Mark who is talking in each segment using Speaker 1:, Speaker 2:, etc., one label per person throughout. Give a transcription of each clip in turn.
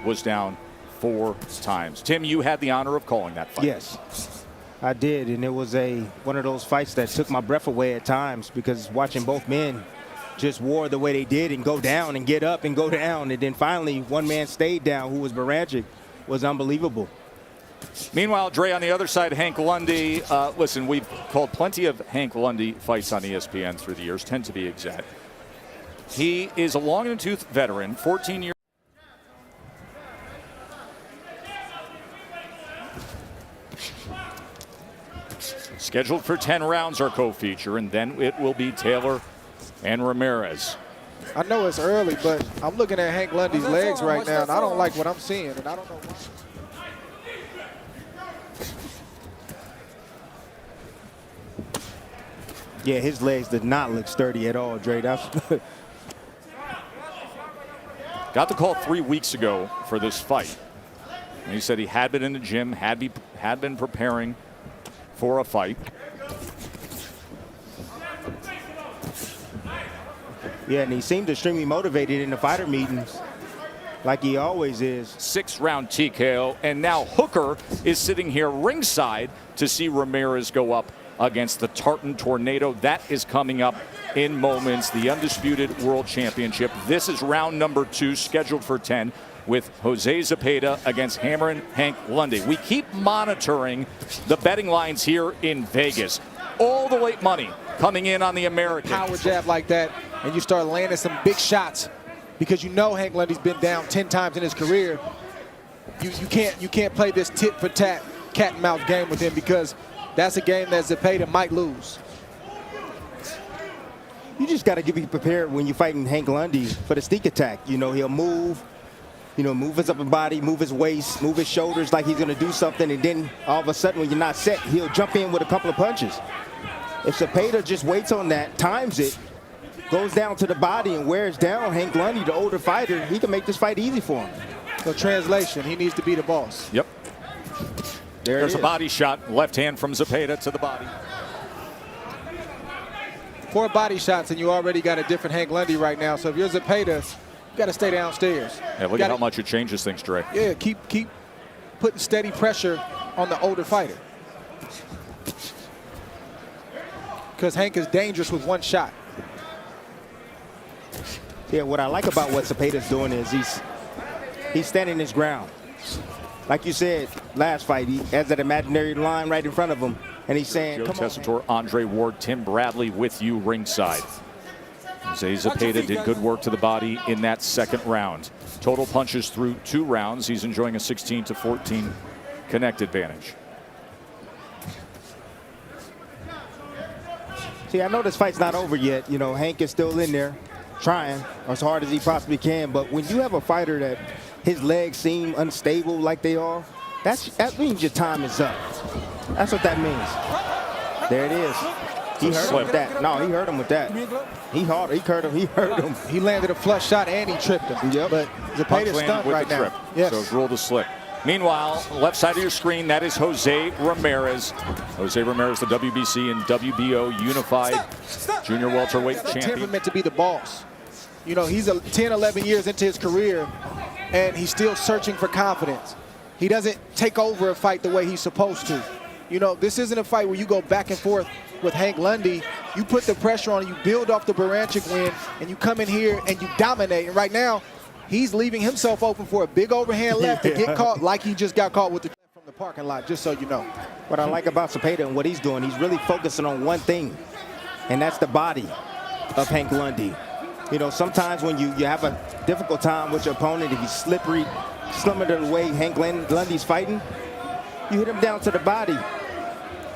Speaker 1: was down 4 times. Tim, you had the honor of calling that fight.
Speaker 2: Yes, I did, and it was one of those fights that took my breath away at times, because watching both men just war the way they did and go down and get up and go down, and then finally one man stayed down, who was Barancic, was unbelievable.
Speaker 1: Meanwhile, Dre, on the other side, Hank Lundy. Listen, we've called plenty of Hank Lundy fights on ESPN through the years, 10 to be exact. He is a long-in-the-tooth veteran, 14 years. Scheduled for 10 rounds, our co-feature, and then it will be Taylor and Ramirez.
Speaker 3: I know it's early, but I'm looking at Hank Lundy's legs right now, and I don't like what I'm seeing, and I don't know why.
Speaker 2: Yeah, his legs did not look sturdy at all, Dre. That's
Speaker 1: Got the call 3 weeks ago for this fight. And he said he had been in the gym, had been preparing for a fight.
Speaker 2: Yeah, and he seemed extremely motivated in the fighter meetings, like he always is.
Speaker 1: 6-round TKO, and now Hooker is sitting here ringside to see Ramirez go up against the Tartan Tornado. That is coming up in moments. The undisputed world championship. This is round number 2, scheduled for 10, with Jose Zepeda against Hammerin' Hank Lundy. We keep monitoring the betting lines here in Vegas. All the late money coming in on the American.
Speaker 3: Power jab like that, and you start landing some big shots, because you know Hank Lundy's been down 10 times in his career. You can't play this tit for tat, cat and mouse game with him, because that's a game that Zepeda might lose.
Speaker 2: You just got to be prepared when you're fighting Hank Lundy for the sneak attack. You know, he'll move, move his upper body, move his waist, move his shoulders like he's going to do something, and then all of a sudden when you're not set, he'll jump in with a couple of punches. If Zepeda just waits on that, times it, goes down to the body and wears down Hank Lundy, the older fighter, he can make this fight easy for him.
Speaker 3: So translation, he needs to be the boss.
Speaker 1: Yep. There's a body shot, left hand from Zepeda to the body.
Speaker 3: 4 body shots, and you already got a different Hank Lundy right now. So if you're Zepeda, you got to stay downstairs.
Speaker 1: Yeah, look at how much it changes things, Dre.
Speaker 3: Yeah, keep putting steady pressure on the older fighter, because Hank is dangerous with one shot.
Speaker 2: Yeah, what I like about what Zepeda's doing is he's standing his ground. Like you said, last fight, he has that imaginary line right in front of him, and he's saying,
Speaker 1: Joe
Speaker 2: come on.
Speaker 1: Tessitore, Andre Ward, Tim Bradley with you ringside. Jose Zepeda did good work to the body in that second round. Total punches through 2 rounds. He's enjoying a 16-14 connect advantage.
Speaker 2: See, I know this fight's not over yet. You know, Hank is still in there trying as hard as he possibly can. But when you have a fighter that his legs seem unstable like they are, that means your time is up. That's what that means. There it is. He hurt him with that. No, he hurt him with that. He hurt him.
Speaker 3: He landed a flush shot and he tripped him.
Speaker 2: Yep.
Speaker 3: But Zepeda's stunned right now.
Speaker 1: Yes. So ruled a slick. Meanwhile, left side of your screen, that is Jose Ramirez. Jose Ramirez, the WBC and WBO unified junior welterweight champion.
Speaker 3: Temperament to be the boss. You know, he's 10, 11 years into his career, and he's still searching for confidence. He doesn't take over a fight the way he's supposed to. You know, this isn't a fight where you go back and forth with Hank Lundy. You put the pressure on, you build off the Barancic win, and you come in here and you dominate. And right now, he's leaving himself open for a big overhand left to get caught like he just got caught with the from the parking lot, just so you know.
Speaker 2: What I like about Zepeda and what he's doing, he's really focusing on one thing, and that's the body of Hank Lundy. You know, sometimes when you have a difficult time with your opponent, if he's slippery, similar to the way Hank Lundy's fighting, you hit him down to the body.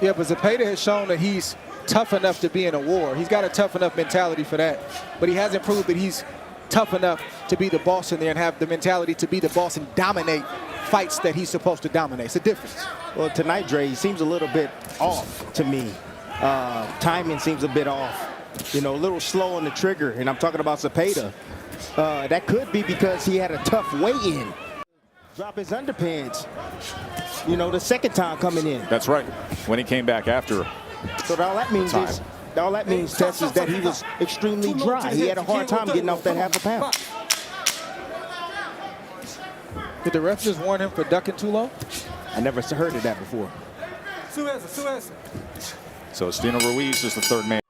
Speaker 3: Yeah, but Zepeda has shown that he's tough enough to be in a war. He's got a tough enough mentality for that, but he hasn't proved that he's tough enough to be the boss in there and have the mentality to be the boss and dominate fights that he's supposed to dominate. It's a difference.
Speaker 2: Well, tonight, Dre, he seems a little bit off to me. Timing seems a bit off. You know, a little slow on the trigger, and I'm talking about Zepeda. That could be because he had a tough weigh-in. Drop his underpants, you know, the second time coming in.
Speaker 1: That's right, when he came back after.
Speaker 2: So all that means, Tess, is that he was extremely dry. He had a hard time getting off that half a pound.
Speaker 3: Did the ref just warn him for ducking too low?
Speaker 2: I never heard of that before.
Speaker 1: So Estino Ruiz is the third man.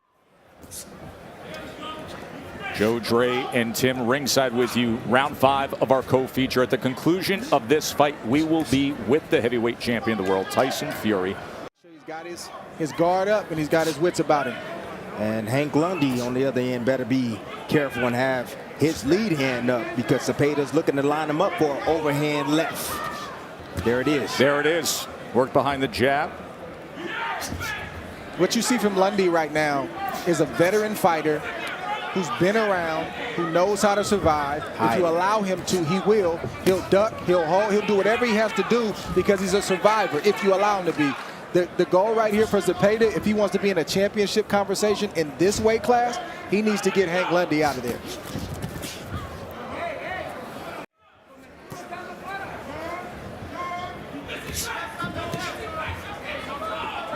Speaker 1: Joe, Dre, and Tim ringside with you. Round 5 of our co-feature. At the conclusion of this fight, we will be with the heavyweight champion of the world, Tyson Fury.
Speaker 3: He's got his guard up and he's got his wits about him.
Speaker 2: And Hank Lundy, on the other end, better be careful and have his lead hand up, because Zepeda's looking to line him up for an overhand left. There it is.
Speaker 1: There it is. Work behind the jab.
Speaker 3: What you see from Lundy right now is a veteran fighter who's been around, who knows how to survive. If you allow him to, he will. He'll duck, he'll hold, he'll do whatever he has to do because he's a survivor, if you allow him to be. The goal right here for Zepeda, if he wants to be in a championship conversation in this weight class, he needs to get Hank Lundy out of there.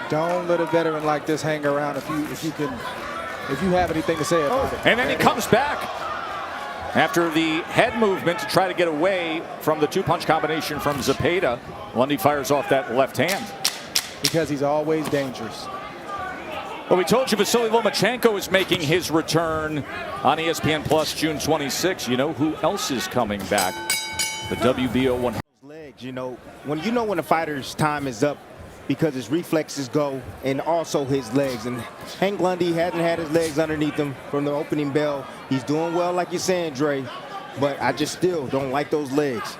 Speaker 3: Don't let a veteran like this hang around if you have anything to say about it.
Speaker 1: And then he comes back after the head movement to try to get away from the two-punch combination from Zepeda. Lundy fires off that left hand.
Speaker 3: Because he's always dangerous.
Speaker 1: Well, we told you Vasily Lomachenko is making his return on ESPN Plus June 26. You know who else is coming back? The WBO 100.
Speaker 2: Legs, you know when a fighter's time is up, because his reflexes go, and also his legs. And Hank Lundy hasn't had his legs underneath him from the opening bell. He's doing well, like you're saying, Dre, but I just still don't like those legs.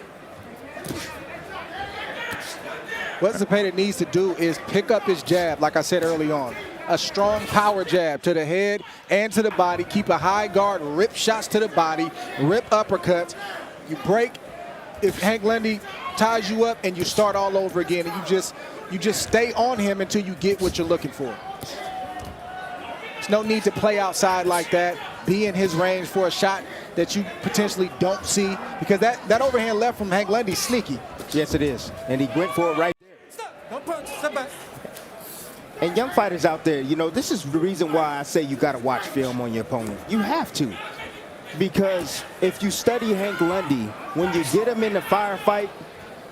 Speaker 3: What Zepeda needs to do is pick up his jab, like I said early on. A strong power jab to the head and to the body. Keep a high guard, rip shots to the body, rip uppercuts. You break if Hank Lundy ties you up, and you start all over again, and you just stay on him until you get what you're looking for. There's no need to play outside like that. Be in his range for a shot that you potentially don't see, because that overhand left from Hank Lundy is sneaky.
Speaker 2: Yes, it is. And he went for it right there.
Speaker 4: Don't punch, step back.
Speaker 2: And young fighters out there, you know, this is the reason why I say you got to watch film on your opponent. You have to. Because if you study Hank Lundy, when you get him in the firefight,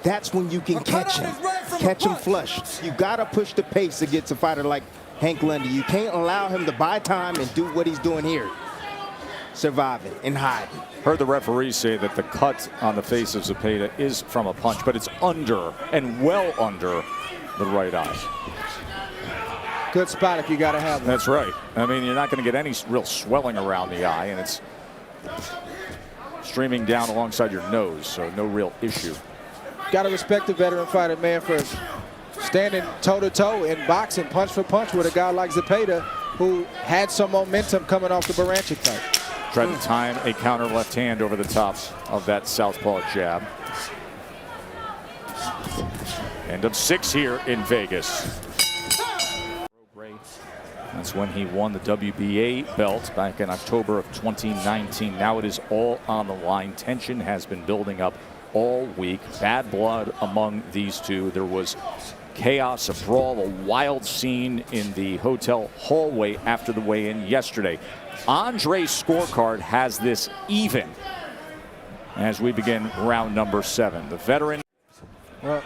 Speaker 2: that's when you can catch him flush. You got to push the pace against a fighter like Hank Lundy. You can't allow him to buy time and do what he's doing here, surviving and hiding.
Speaker 1: Heard the referee say that the cut on the face of Zepeda is from a punch, but it's under and well under the right eye.
Speaker 3: Good spot if you got to have one.
Speaker 1: That's right. I mean, you're not going to get any real swelling around the eye, and it's streaming down alongside your nose, so no real issue.
Speaker 3: Got to respect the veteran fighter, man, for standing toe-to-toe in boxing, punch for punch with a guy like Zepeda, who had some momentum coming off the Baranchik fight.
Speaker 1: Tried to time a counter left hand over the top of that southpaw jab. End of 6 here in Vegas. That's when he won the WBA belt back in October of 2019. Now it is all on the line. Tension has been building up all week. Bad blood among these two. There was chaos, a brawl, a wild scene in the hotel hallway after the weigh-in yesterday. Andre's scorecard has this even as we begin round number 7. The veteran.
Speaker 3: Well,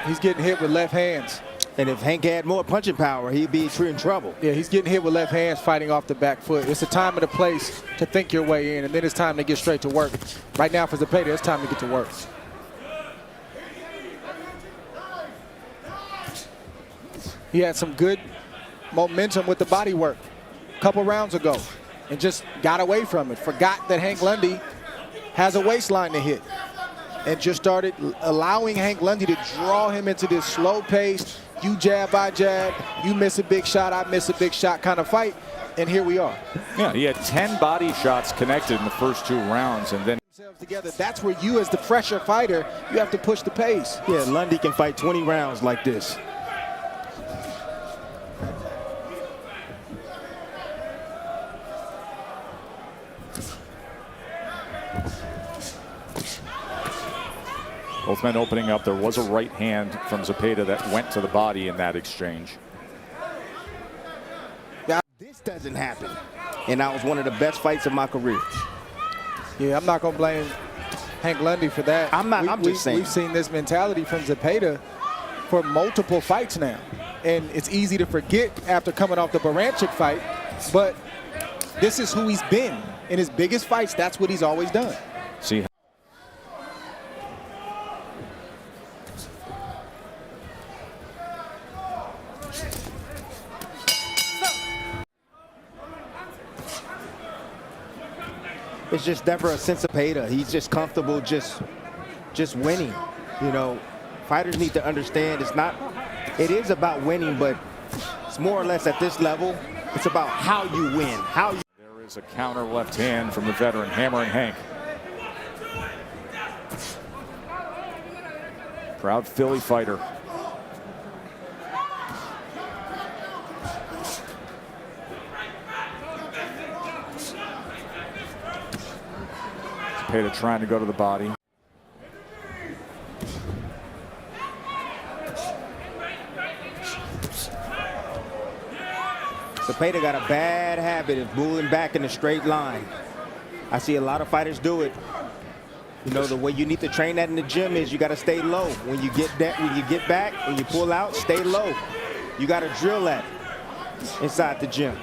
Speaker 3: he's getting hit with left hands.
Speaker 2: And if Hank had more punching power, he'd be in trouble.
Speaker 3: Yeah, he's getting hit with left hands, fighting off the back foot. It's a time and a place to think your way in, and then it's time to get straight to work. Right now for Zepeda, it's time to get to work. He had some good momentum with the body work a couple rounds ago and just got away from it. Forgot that Hank Lundy has a waistline to hit and just started allowing Hank Lundy to draw him into this slow pace, you jab, I jab, you miss a big shot, I miss a big shot kind of fight, and here we are.
Speaker 1: Yeah, he had 10 body shots connected in the first 2 rounds, and then
Speaker 3: together. That's where you, as the fresher fighter, you have to push the pace.
Speaker 2: Yeah, Lundy can fight 20 rounds like this.
Speaker 1: both men opening up. There was a right hand from Zepeda that went to the body in that exchange.
Speaker 2: Now, this doesn't happen, and that was one of the best fights of my career.
Speaker 3: Yeah, I'm not going to blame Hank Lundy for that.
Speaker 2: I'm just saying.
Speaker 3: We've seen this mentality from Zepeda for multiple fights now. And it's easy to forget after coming off the Baranchik fight, but this is who he's been. In his biggest fights, that's what he's always done.
Speaker 1: See.
Speaker 2: It's just never a sense of Zepeda. He's just comfortable just winning. You know, fighters need to understand it is about winning, but it's more or less at this level, it's about how you win.
Speaker 1: There is a counter left hand from the veteran, hammering Hank. Proud Philly fighter. Zepeda trying to go to the body.
Speaker 2: Zepeda got a bad habit of moving back in a straight line. I see a lot of fighters do it. You know, the way you need to train that in the gym is you got to stay low. When you get back, when you pull out, stay low. You got to drill that inside the gym.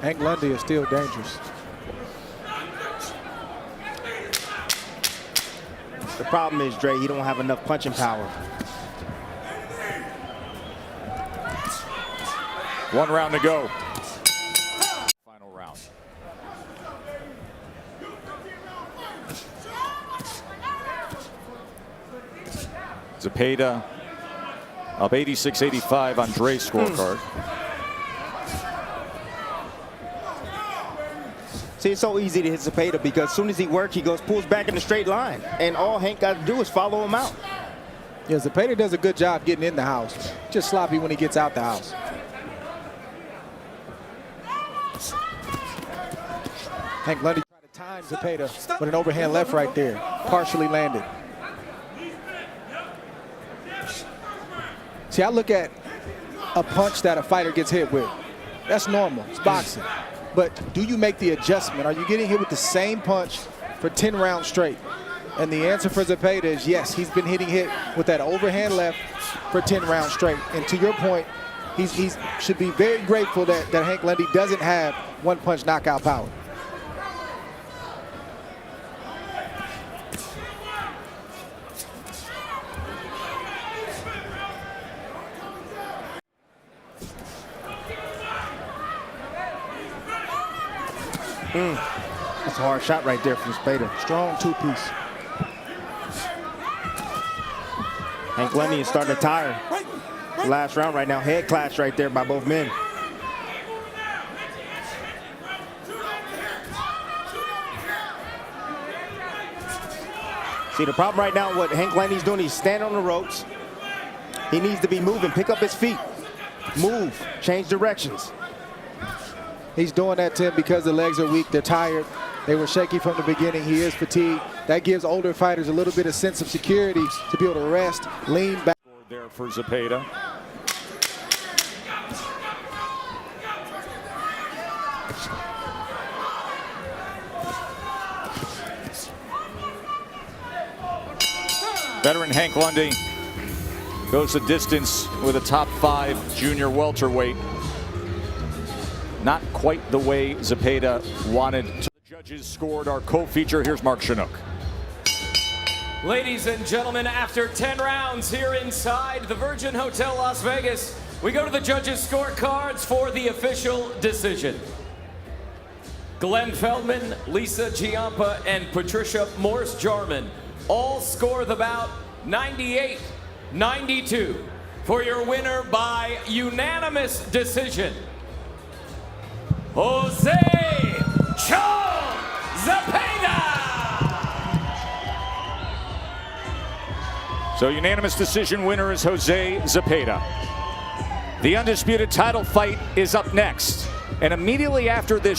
Speaker 3: Hank Lundy is still dangerous.
Speaker 2: The problem is, Dre, he don't have enough punching power.
Speaker 1: One round to go. Final round. Zepeda up 86-85 on Dre's scorecard.
Speaker 2: See, it's so easy to hit Zepeda because as soon as he works, he pulls back in a straight line. And all Hank got to do is follow him out.
Speaker 3: Yeah, Zepeda does a good job getting in the house. Just sloppy when he gets out the house. Hank Lundy tried to time Zepeda with an overhand left right there. Partially landed. See, I look at a punch that a fighter gets hit with. That's normal. It's boxing. But do you make the adjustment? Are you getting hit with the same punch for 10 rounds straight? And the answer for Zepeda is yes, he's been hit with that overhand left for 10 rounds straight. And to your point, he should be very grateful that Hank Lundy doesn't have one-punch knockout power.
Speaker 2: That's a hard shot right there from Zepeda.
Speaker 3: Strong two-piece.
Speaker 2: Hank Lundy is starting to tire. Last round right now, head clash right there by both men. See, the problem right now, what Hank Lundy's doing, he's standing on the ropes. He needs to be moving, pick up his feet, move, change directions.
Speaker 3: He's doing that, Tim, because the legs are weak. They're tired. They were shaky from the beginning. He is fatigued. That gives older fighters a little bit of sense of security to be able to rest, lean back.
Speaker 1: There for Zepeda. Veteran Hank Lundy goes the distance with a top 5 junior welterweight. Not quite the way Zepeda wanted. The judges scored our co-feature. Here's Mark Chinook.
Speaker 4: Ladies and gentlemen, after 10 rounds here inside the Virgin Hotel Las Vegas, we go to the judges' scorecards for the official decision. Glenn Feldman, Lisa Giampa, and Patricia Morse-Jarman all score the bout 98-92 for your winner by unanimous decision, Jose Zepeda.
Speaker 1: So unanimous decision winner is Jose Zepeda. The undisputed title fight is up next. And immediately after this